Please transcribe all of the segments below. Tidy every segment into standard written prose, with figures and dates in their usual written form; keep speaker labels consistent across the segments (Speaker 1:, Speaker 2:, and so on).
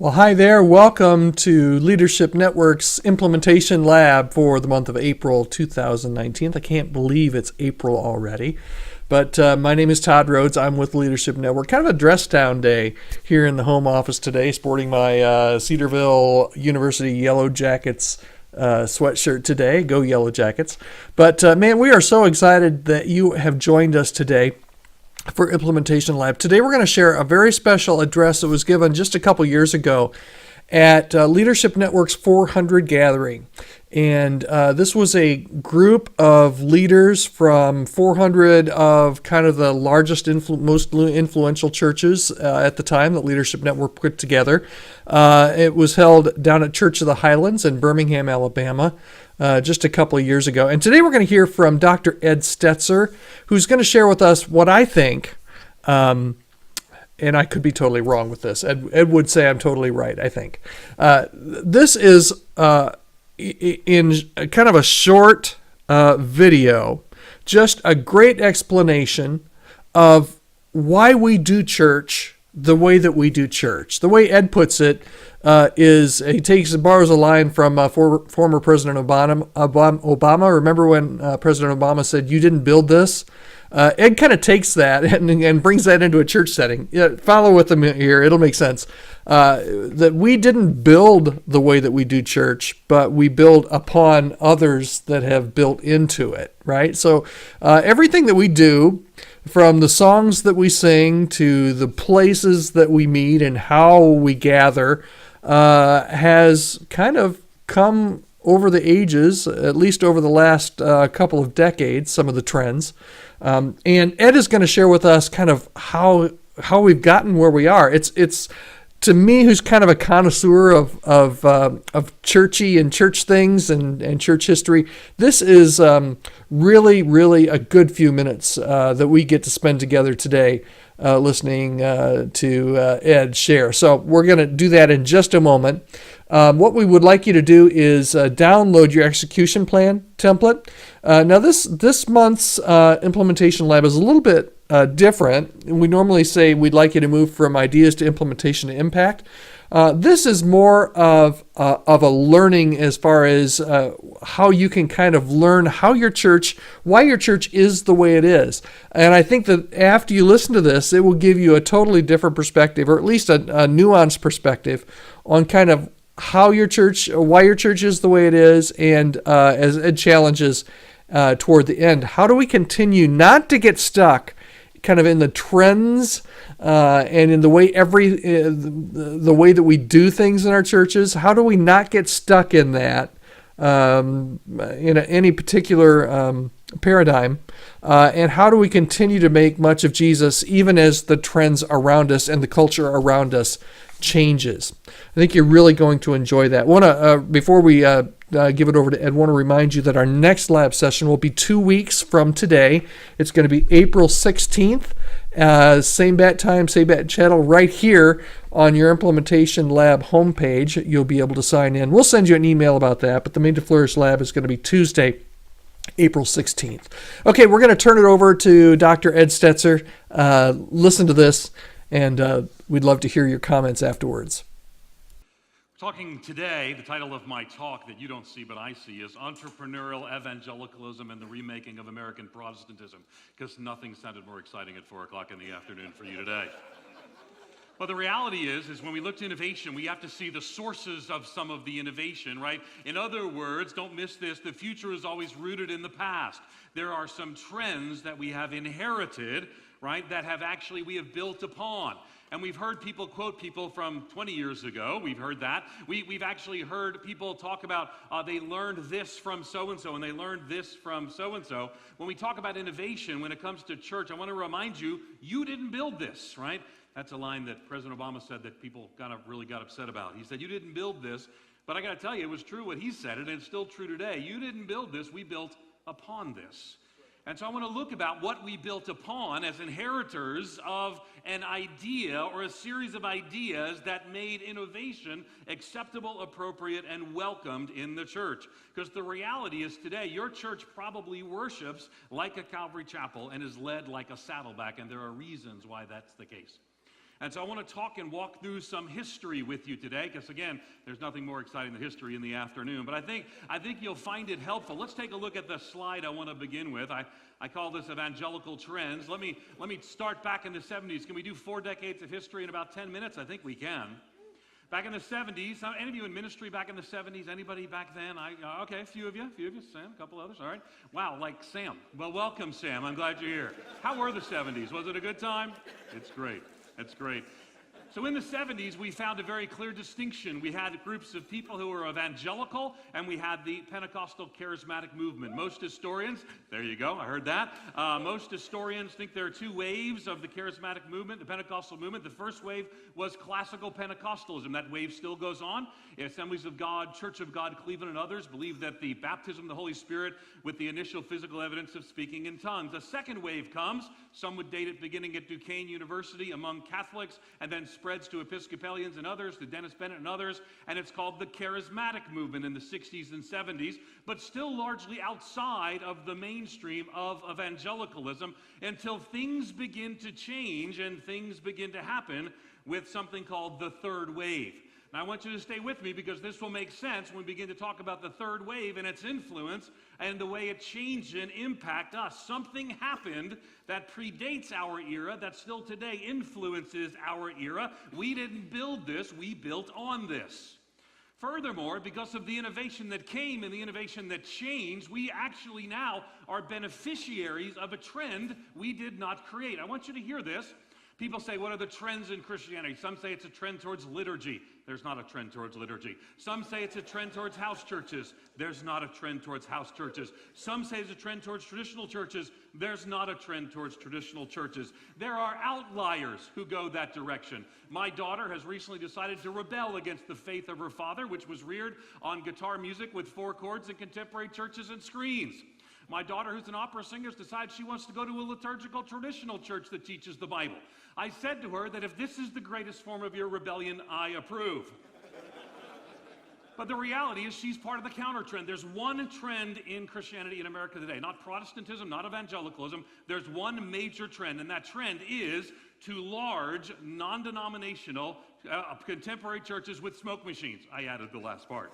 Speaker 1: Well, hi there. Welcome to Leadership Network's Implementation Lab for the month of April 2019. I can't believe it's April already. But my name is Todd Rhodes. I'm with Leadership Network. Kind of a dress down day here in the home office today, sporting my Cedarville University Yellow Jackets sweatshirt today. Go Yellow Jackets. But man, we are so excited that you have joined us today for Implementation Lab. Today we're going to share a very special address that was given just a couple years ago at Leadership Network's 400 gathering. And this was a group of leaders from 400 of kind of the largest, most influential churches at the time that Leadership Network put together. It was held down at Church of the Highlands in Birmingham, Alabama, just a couple of years ago. And today we're going to hear from Dr. Ed Stetzer, who's going to share with us what I think, and I could be totally wrong with this. Ed would say I'm totally right, I think. This is in kind of a short video, just a great explanation of why we do church the way that we do church. The way Ed puts it is he borrows a line from former President Obama. Remember when President Obama said, "You didn't build this"? Ed kind of takes that and brings that into a church setting. Follow with him here; it'll make sense. That we didn't build the way that we do church, but we build upon others that have built into it. Right. So everything that we do, from the songs that we sing to the places that we meet and how we gather, has kind of come over the ages, at least over the last couple of decades, some of the trends. And Ed is going to share with us kind of how we've gotten where we are. It's to me, who's kind of a connoisseur of churchy and church things and church history, this is really, really a good few minutes that we get to spend together today listening to Ed share. So we're going to do that in just a moment. What we would like you to do is download your execution plan template. Now this month's implementation lab is a little bit different. We normally say we'd like you to move from ideas to implementation to impact. This is more of a learning as far as how you can kind of learn why your church is the way it is. And I think that after you listen to this, it will give you a totally different perspective, or at least a nuanced perspective on kind of why your church is the way it is, and as Ed challenges toward the end, how do we continue not to get stuck kind of in the trends and in the way the way that we do things in our churches? How do we not get stuck in that in any particular paradigm? And how do we continue to make much of Jesus even as the trends around us and the culture around us changes? I think you're really going to enjoy that. Before we give it over to Ed, I want to remind you that our next lab session will be 2 weeks from today. It's going to be April 16th. Same bat time, same bat channel, right here on your Implementation Lab homepage. You'll be able to sign in. We'll send you an email about that, but the Made to Flourish Lab is going to be Tuesday, April 16th. Okay, we're going to turn it over to Dr. Ed Stetzer. Listen to this, and we'd love to hear your comments afterwards.
Speaker 2: Talking today, the title of my talk that you don't see but I see is Entrepreneurial Evangelicalism and the Remaking of American Protestantism, because nothing sounded more exciting at 4 o'clock in the afternoon for you today. Well, the reality is when we look to innovation, we have to see the sources of some of the innovation, right? In other words, don't miss this, the future is always rooted in the past. There are some trends that we have inherited, right, that we have built upon. And we've heard people quote people from 20 years ago. We've heard that. We've actually heard people talk about they learned this from so-and-so and they learned this from so-and-so. When we talk about innovation, when it comes to church, I want to remind you, you didn't build this, right? That's a line that President Obama said that people really got upset about. He said, you didn't build this. But I got to tell you, it was true what he said, and it's still true today. You didn't build this. We built upon this. And so I want to look about what we built upon as inheritors of an idea or a series of ideas that made innovation acceptable, appropriate, and welcomed in the church. Because the reality is today, your church probably worships like a Calvary Chapel and is led like a Saddleback, and there are reasons why that's the case. And so I want to talk and walk through some history with you today, because again, there's nothing more exciting than history in the afternoon. But I think you'll find it helpful. Let's take a look at the slide I want to begin with. I call this Evangelical Trends. Let me start back in the 70s. Can we do 4 decades of history in about 10 minutes? I think we can. Back in the 70s, any of you in ministry back in the 70s? Anybody back then? Okay, a few of you, Sam, a couple others, all right. Wow, like Sam. Well, welcome, Sam. I'm glad you're here. How were the 70s? Was it a good time? It's great. It's great. So in the 70s, we found a very clear distinction. We had groups of people who were evangelical, and we had the Pentecostal charismatic movement. Most historians, there you go, I heard that. Most historians think there are 2 waves of the charismatic movement, the Pentecostal movement. The first wave was classical Pentecostalism. That wave still goes on. Assemblies of God, Church of God, Cleveland, and others believe that the baptism of the Holy Spirit with the initial physical evidence of speaking in tongues. A second wave comes. Some would date it beginning at Duquesne University among Catholics, and then spreads to Episcopalians and others, to Dennis Bennett and others, and it's called the charismatic movement in the 60s and 70s, but still largely outside of the mainstream of evangelicalism until things begin to change and things begin to happen with something called the third wave. Now, I want you to stay with me because this will make sense when we begin to talk about the third wave and its influence and the way it changed and impacted us. Something happened that predates our era that still today influences our era. We didn't build this, we built on this. Furthermore, because of the innovation that came and the innovation that changed, we actually now are beneficiaries of a trend we did not create. I want you to hear this. People say, what are the trends in Christianity? Some say it's a trend towards liturgy. There's not a trend towards liturgy. Some say it's a trend towards house churches. There's not a trend towards house churches. Some say it's a trend towards traditional churches. There's not a trend towards traditional churches. There are outliers who go that direction. My daughter has recently decided to rebel against the faith of her father, which was reared on guitar music with 4 chords in contemporary churches and screens. My daughter, who's an opera singer, has decided she wants to go to a liturgical traditional church that teaches the Bible. I said to her that if this is the greatest form of your rebellion, I approve. But the reality is she's part of the counter trend. There's one trend in Christianity in America today, not Protestantism, not evangelicalism. There's one major trend, and that trend is to large, non-denominational, contemporary churches with smoke machines. I added the last part.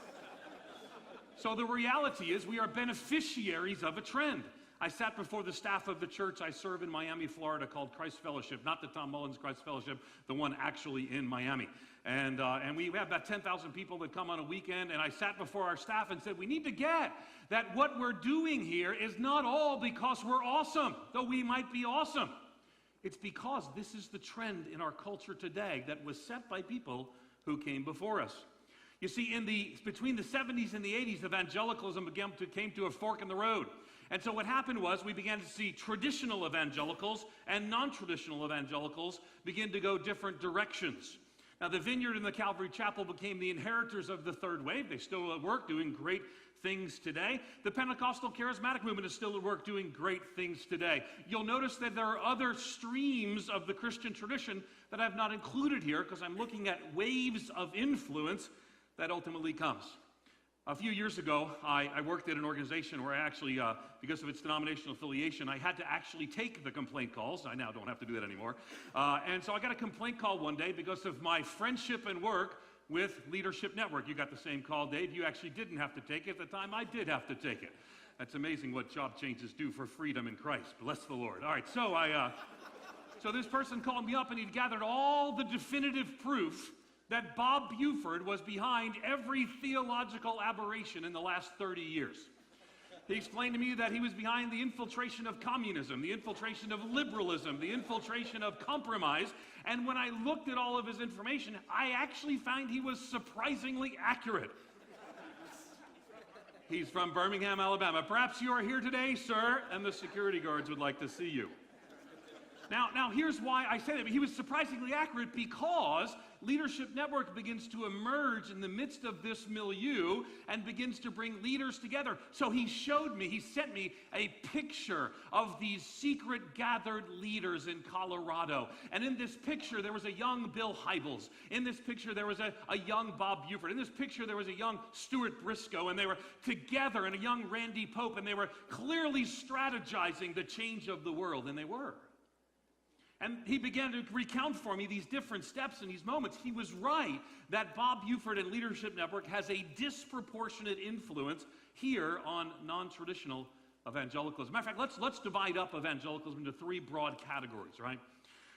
Speaker 2: So the reality is we are beneficiaries of a trend. I sat before the staff of the church I serve in Miami, Florida, called Christ Fellowship, not the Tom Mullins Christ Fellowship, the one actually in Miami. And we have about 10,000 people that come on a weekend, and I sat before our staff and said, we need to get that what we're doing here is not all because we're awesome, though we might be awesome. It's because this is the trend in our culture today that was set by people who came before us. You see, between the 70s and the 80s, evangelicalism came to a fork in the road. And so what happened was we began to see traditional evangelicals and non-traditional evangelicals begin to go different directions. Now, the Vineyard and the Calvary Chapel became the inheritors of the third wave. They still at work doing great things today. The Pentecostal charismatic movement is still at work doing great things today. You'll notice that there are other streams of the Christian tradition that I've not included here because I'm looking at waves of influence that ultimately comes. A few years ago, I worked at an organization where I actually, because of its denominational affiliation, I had to actually take the complaint calls. I now don't have to do that anymore. And so I got a complaint call one day because of my friendship and work with Leadership Network. You got the same call, Dave. You actually didn't have to take it. At the time, I did have to take it. That's amazing what job changes do for freedom in Christ. Bless the Lord. All right, so this person called me up, and he'd gathered all the definitive proof that Bob Buford was behind every theological aberration in the last 30 years. He explained to me that he was behind the infiltration of communism, the infiltration of liberalism, the infiltration of compromise, and when I looked at all of his information, I actually found he was surprisingly accurate. He's from Birmingham, Alabama. Perhaps you are here today, sir, and the security guards would like to see you. Now here's why I say that. He was surprisingly accurate because Leadership Network begins to emerge in the midst of this milieu and begins to bring leaders together. So he sent me a picture of these secret gathered leaders in Colorado. And in this picture, there was a young Bill Hybels. In this picture, there was a young Bob Buford. In this picture, there was a young Stuart Briscoe. And they were together, and a young Randy Pope. And they were clearly strategizing the change of the world. And they were. And he began to recount for me these different steps and these moments. He was right that Bob Buford and Leadership Network has a disproportionate influence here on non-traditional evangelicalism. Matter of fact, let's divide up evangelicalism into three broad categories, right?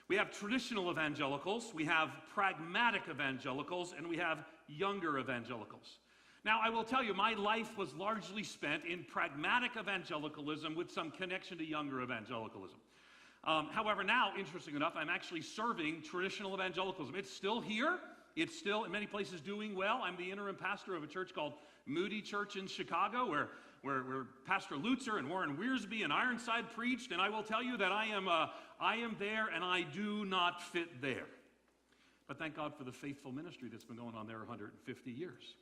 Speaker 2: We have traditional evangelicals, we have pragmatic evangelicals, and we have younger evangelicals. Now, I will tell you, my life was largely spent in pragmatic evangelicalism with some connection to younger evangelicalism. However, now, interesting enough, I'm actually serving traditional evangelicalism. It's still here. It's still, in many places, doing well. I'm the interim pastor of a church called Moody Church in Chicago, where Pastor Lutzer and Warren Wiersbe and Ironside preached. And I will tell you that I am there, and I do not fit there. But thank God for the faithful ministry that's been going on there 150 years.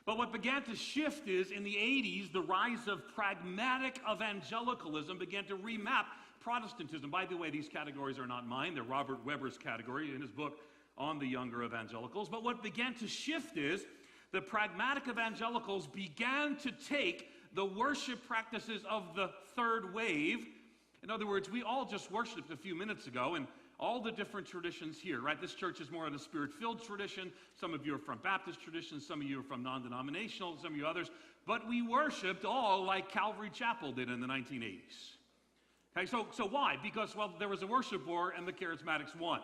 Speaker 2: But what began to shift is, in the 80s, the rise of pragmatic evangelicalism began to remap Protestantism. By the way, these categories are not mine. They're Robert Weber's category in his book on the younger evangelicals. But what began to shift is the pragmatic evangelicals began to take the worship practices of the third wave. In other words, we all just worshiped a few minutes ago, and all the different traditions here, right? This church is more of a spirit-filled tradition. Some of you are from Baptist traditions. Some of you are from non-denominational. Some of you others. But we worshiped all like Calvary Chapel did in the 1980s. Okay, so why? Because, well, there was a worship war and the charismatics won.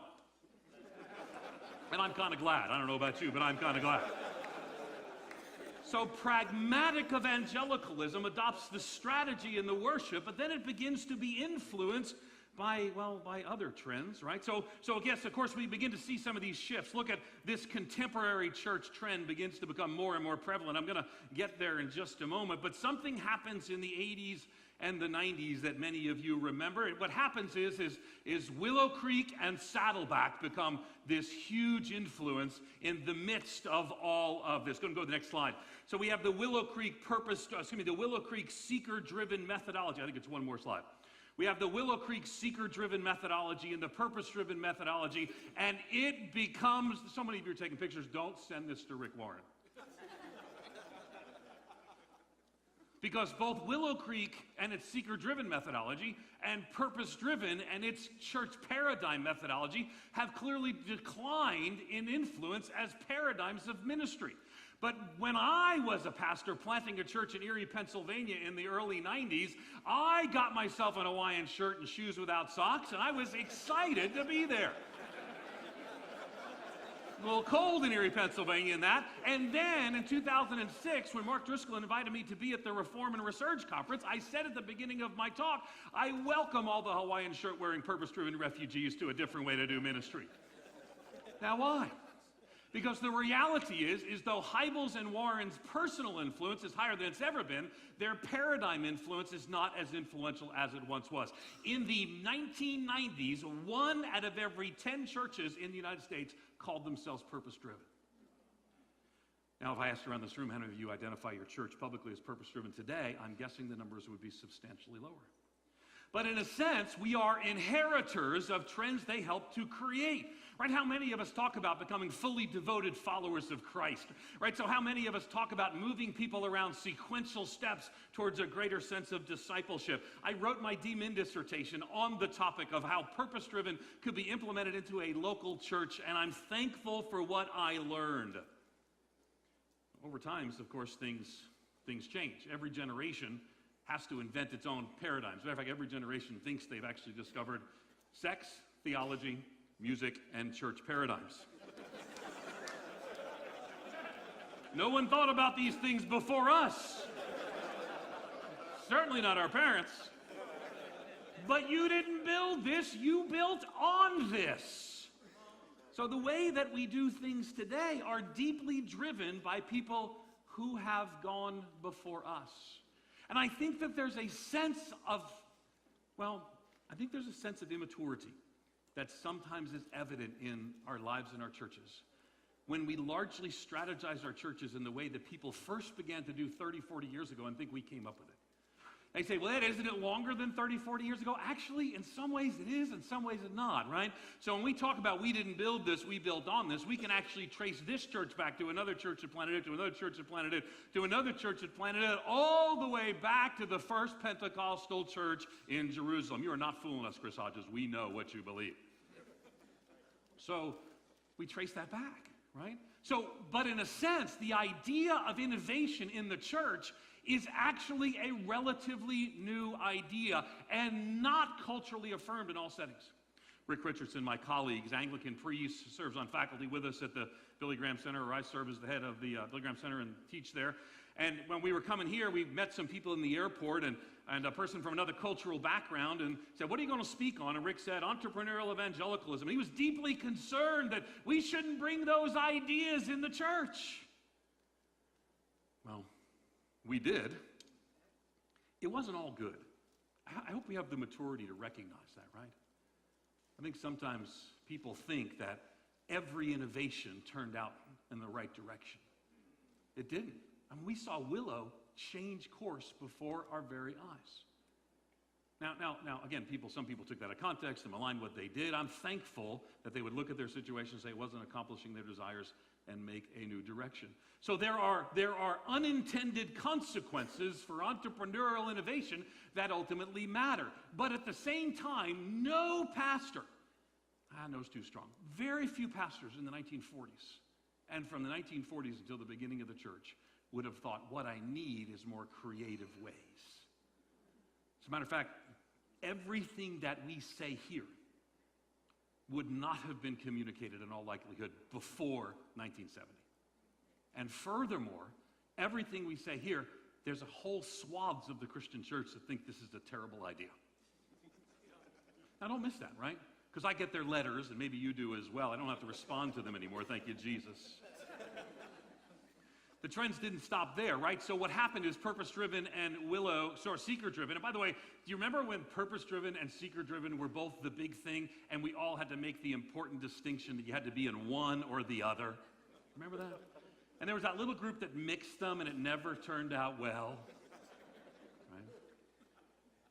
Speaker 2: And I'm kind of glad. I don't know about you, but I'm kind of glad. So pragmatic evangelicalism adopts the strategy in the worship, but then it begins to be influenced by other trends, right? So I guess, of course, we begin to see some of these shifts. Look at this contemporary church trend begins to become more and more prevalent. I'm going to get there in just a moment, but something happens in the 80s and the 90s that many of you remember. And what happens is Willow Creek and Saddleback become this huge influence in the midst of all of this. Going to go to the next slide. So we have the Willow Creek the Willow Creek seeker-driven methodology. I think it's one more slide. We have the Willow Creek seeker-driven methodology and the purpose-driven methodology, and it becomes, so many of you are taking pictures, don't send this to Rick Warren. Because both Willow Creek and its seeker-driven methodology and purpose-driven and its church paradigm methodology have clearly declined in influence as paradigms of ministry. But when I was a pastor planting a church in Erie, Pennsylvania in the early 90s, I got myself an Hawaiian shirt and shoes without socks, and I was excited to be there. A little cold in Erie, Pennsylvania in that. And then in 2006, when Mark Driscoll invited me to be at the Reform and Resurge Conference, I said at the beginning of my talk, I welcome all the Hawaiian shirt-wearing, purpose-driven refugees to a different way to do ministry. Now, why? Because the reality is though Heibel's and Warren's personal influence is higher than it's ever been, their paradigm influence is not as influential as it once was. In the 1990s, 1 out of every 10 churches in the United States called themselves purpose-driven. Now, if I asked around this room how many of you identify your church publicly as purpose-driven today, I'm guessing the numbers would be substantially lower. But in a sense, we are inheritors of trends they help to create. Right? How many of us talk about becoming fully devoted followers of Christ? Right? So how many of us talk about moving people around sequential steps towards a greater sense of discipleship? I wrote my DMin dissertation on the topic of how purpose-driven could be implemented into a local church, and I'm thankful for what I learned. Over time, of course, things change. Every generation has to invent its own paradigms. As a matter of fact, every generation thinks they've actually discovered sex, theology, music, and church paradigms. No one thought about these things before us. Certainly not our parents. But you didn't build this, you built on this. So the way that we do things today are deeply driven by people who have gone before us. And I think that there's a sense of immaturity that sometimes is evident in our lives and our churches. When we largely strategize our churches in the way that people first began to do 30, 40 years ago and think we came up with it. They say, well, isn't it longer than 30, 40 years ago? Actually, in some ways it is, in some ways it's not, right? So when we talk about we didn't build this, we built on this, we can actually trace this church back to another church that planted it, to another church that planted it, to another church that planted it, all the way back to the first Pentecostal church in Jerusalem. You are not fooling us, Chris Hodges. We know what you believe. So we trace that back, right? So, but in a sense, the idea of innovation in the church is actually a relatively new idea and not culturally affirmed in all settings. Rick Richardson, my colleague, is Anglican priest, serves on faculty with us at the Billy Graham Center, where I serve as the head of the Billy Graham Center and teach there. And when we were coming here, we met some people in the airport and a person from another cultural background and said, "What are you going to speak on?" And Rick said, "Entrepreneurial evangelicalism." And he was deeply concerned that we shouldn't bring those ideas in the church. Well, we did. It wasn't all good. I hope we have the maturity to recognize that, right? I think sometimes people think that every innovation turned out in the right direction. It didn't. I mean, we saw Willow change course before our very eyes. Now, again, some people took that out of context and maligned what they did. I'm thankful that they would look at their situation and say it wasn't accomplishing their desires and make a new direction. So there are unintended consequences for entrepreneurial innovation that ultimately matter. But at the same time, no pastor, no's too strong, very few pastors in the 1940s and from the 1940s until the beginning of the church would have thought, what I need is more creative ways. As a matter of fact, everything that we say here would not have been communicated in all likelihood before 1970. And furthermore, everything we say here, there's a whole swaths of the Christian church that think this is a terrible idea. Now don't miss that, right? Because I get their letters, and maybe you do as well. I don't have to respond to them anymore, thank you, Jesus. The trends didn't stop there, right? So what happened is purpose-driven and seeker-driven. And by the way, do you remember when purpose-driven and seeker-driven were both the big thing, and we all had to make the important distinction that you had to be in one or the other? Remember that? And there was that little group that mixed them, and it never turned out well. Right?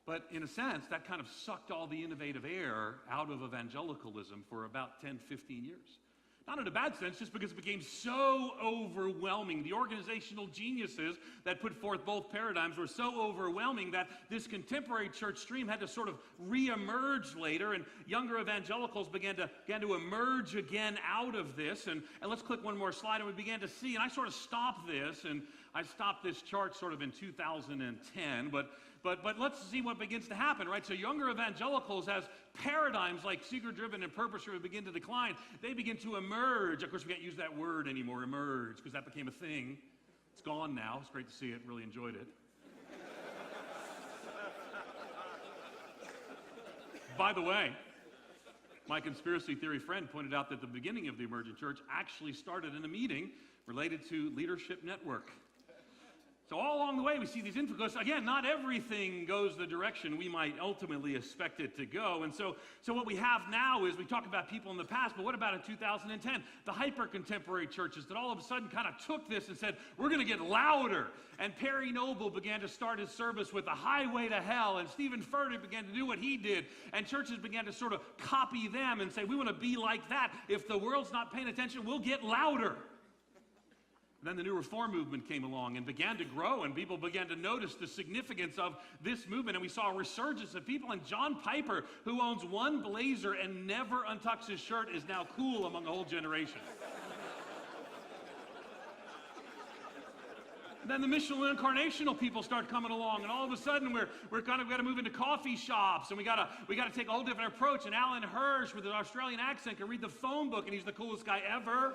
Speaker 2: But in a sense, that kind of sucked all the innovative air out of evangelicalism for about 10, 15 years. Not in a bad sense, just because it became so overwhelming. The organizational geniuses that put forth both paradigms were so overwhelming that this contemporary church stream had to sort of re-emerge later, and younger evangelicals began to emerge again out of this. And let's click one more slide, and we began to see, and I sort of stopped this, and I stopped this chart sort of in 2010, but let's see what begins to happen, right? So younger evangelicals, as paradigms like seeker-driven and purpose-driven begin to decline, they begin to emerge. Of course, we can't use that word anymore, emerge, because that became a thing. It's gone now. It's great to see it. Really enjoyed it. By the way, my conspiracy theory friend pointed out that the beginning of the emergent church actually started in a meeting related to Leadership Network. So all along the way, we see these influences. Again, not everything goes the direction we might ultimately expect it to go. And so what we have now is we talk about people in the past, but what about in 2010? The hyper-contemporary churches that all of a sudden kind of took this and said, we're going to get louder. And Perry Noble began to start his service with a highway to hell. And Stephen Furtick began to do what he did. And churches began to sort of copy them and say, we want to be like that. If the world's not paying attention, we'll get louder. And then the New Reform movement came along and began to grow, and people began to notice the significance of this movement, and we saw a resurgence of people. And John Piper, who owns one blazer and never untucks his shirt, is now cool among a whole generation. Then the missional incarnational people start coming along, and all of a sudden we're kind of got to move into coffee shops, and we got to take a whole different approach. And Alan Hirsch, with an Australian accent, can read the phone book, and he's the coolest guy ever.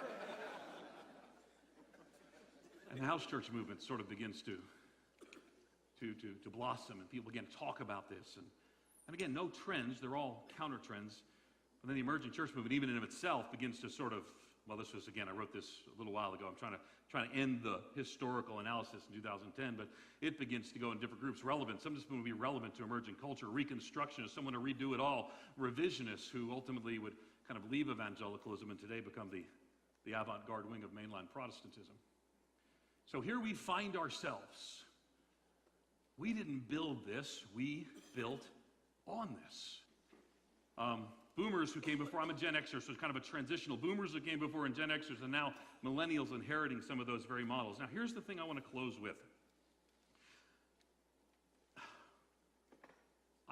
Speaker 2: And the house church movement sort of begins to blossom, and people begin to talk about this. And again, no trends, they're all counter trends. But then the emerging church movement, even in of itself, begins to sort of, well, this was, again, I wrote this a little while ago. I'm trying to end the historical analysis in 2010, but it begins to go in different groups. Relevant, some of this will be relevant to emerging culture. Reconstructionists, someone to redo it all. Revisionists, who ultimately would kind of leave evangelicalism and today become the avant-garde wing of mainline Protestantism. So here we find ourselves. We didn't build this, we built on this. Boomers who came before, I'm a Gen Xer, so it's kind of a transitional. Boomers who came before and Gen Xers, and now millennials inheriting some of those very models. Now here's the thing I want to close with.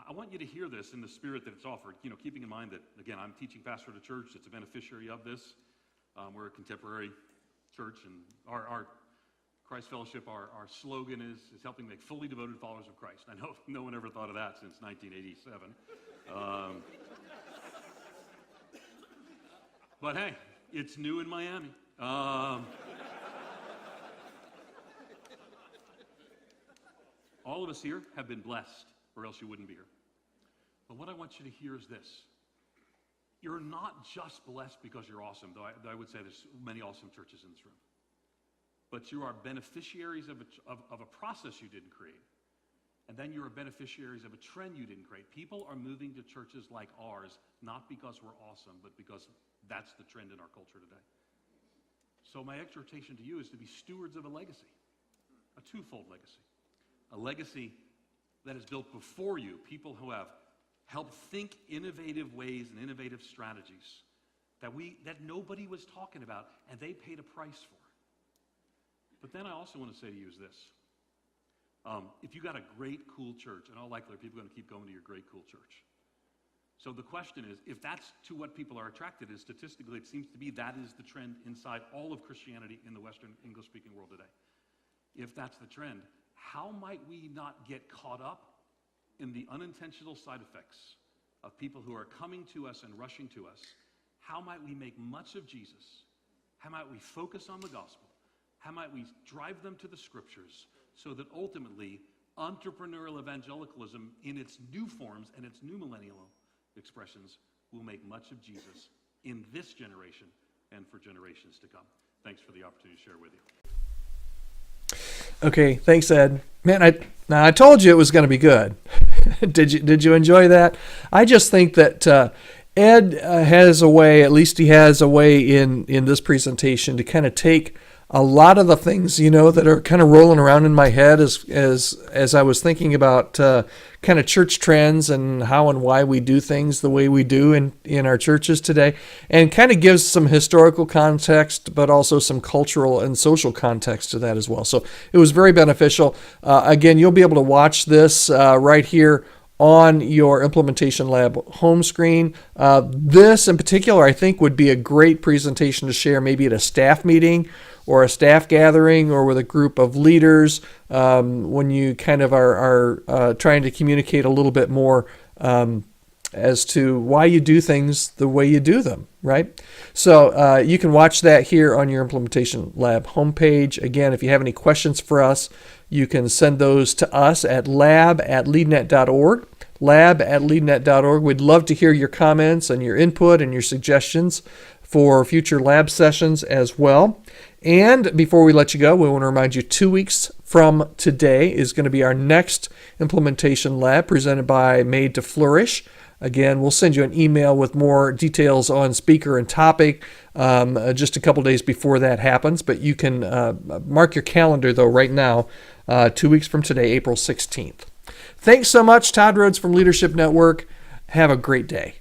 Speaker 2: I want you to hear this in the spirit that it's offered, keeping in mind that, again, I'm teaching pastor at a church that's a beneficiary of this. We're a contemporary church, and our Christ Fellowship, our slogan is helping make fully devoted followers of Christ. I know no one ever thought of that since 1987. But hey, it's new in Miami. All of us here have been blessed, or else you wouldn't be here. But what I want you to hear is this. You're not just blessed because you're awesome, though I would say there's many awesome churches in this room. But you are beneficiaries of a process you didn't create. And then you're beneficiaries of a trend you didn't create. People are moving to churches like ours, not because we're awesome, but because that's the trend in our culture today. So my exhortation to you is to be stewards of a legacy, a twofold legacy. A legacy that is built before you, people who have helped think innovative ways and innovative strategies that nobody was talking about, and they paid a price for. But then I also want to say to you is this. If you got a great, cool church, and all likely people are going to keep going to your great, cool church. So the question is, if that's to what people are attracted to, statistically it seems to be that is the trend inside all of Christianity in the Western English-speaking world today. If that's the trend, how might we not get caught up in the unintentional side effects of people who are coming to us and rushing to us? How might we make much of Jesus? How might we focus on the gospel? How might we drive them to the scriptures so that ultimately entrepreneurial evangelicalism in its new forms and its new millennial expressions will make much of Jesus in this generation and for generations to come. Thanks for the opportunity to share with you.
Speaker 1: Okay, thanks, Ed. Man, I told you it was going to be good. Did you enjoy that? I just think that Ed has a way, at least he has a way in this presentation to kind of take a lot of the things, that are kind of rolling around in my head as I was thinking about kind of church trends and how and why we do things the way we do in our churches today, and kind of gives some historical context, but also some cultural and social context to that as well. So it was very beneficial. Again, you'll be able to watch this right here on your Implementation Lab home screen. This in particular, I think, would be a great presentation to share maybe at a staff meeting or a staff gathering or with a group of leaders when you kind of are trying to communicate a little bit more as to why you do things the way you do them, right? So you can watch that here on your Implementation Lab homepage. Again, if you have any questions for us, you can send those to us at lab@leadnet.org. lab@leadnet.org. We'd love to hear your comments and your input and your suggestions for future lab sessions as well. And before we let you go, we want to remind you 2 weeks from today is going to be our next implementation lab presented by Made to Flourish. Again, we'll send you an email with more details on speaker and topic just a couple days before that happens. But you can mark your calendar, though, right now, 2 weeks from today, April 16th. Thanks so much, Todd Rhodes from Leadership Network. Have a great day.